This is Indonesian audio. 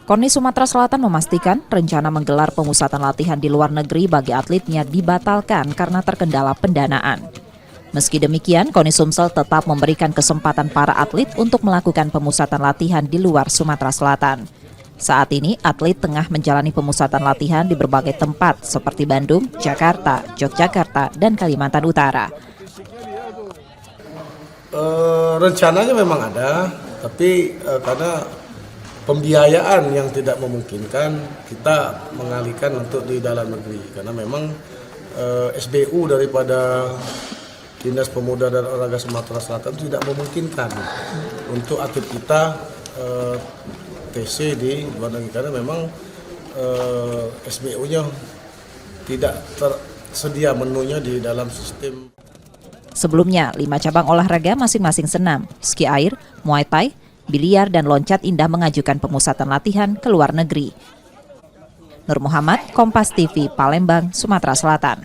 KONI Sumatera Selatan memastikan rencana menggelar pemusatan latihan di luar negeri bagi atletnya dibatalkan karena terkendala pendanaan. Meski demikian, KONI Sumsel tetap memberikan kesempatan para atlet untuk melakukan pemusatan latihan di luar Sumatera Selatan. Saat ini, atlet tengah menjalani pemusatan latihan di berbagai tempat seperti Bandung, Jakarta, Yogyakarta, dan Kalimantan Utara. Rencananya memang ada, tapi karena pembiayaan yang tidak memungkinkan, kita mengalihkan untuk di dalam negeri. Karena memang SBU daripada Dinas Pemuda dan Olahraga Sumatera Selatan tidak memungkinkan untuk atlet kita TC di luar negeri. Karena memang SBU-nya tidak tersedia menunya di dalam sistem. Sebelumnya, 5 cabang olahraga masing-masing senam, ski air, muay thai, biliar, dan loncat indah mengajukan pemusatan latihan ke luar negeri. Nur Muhammad, Kompas TV, Palembang, Sumatera Selatan.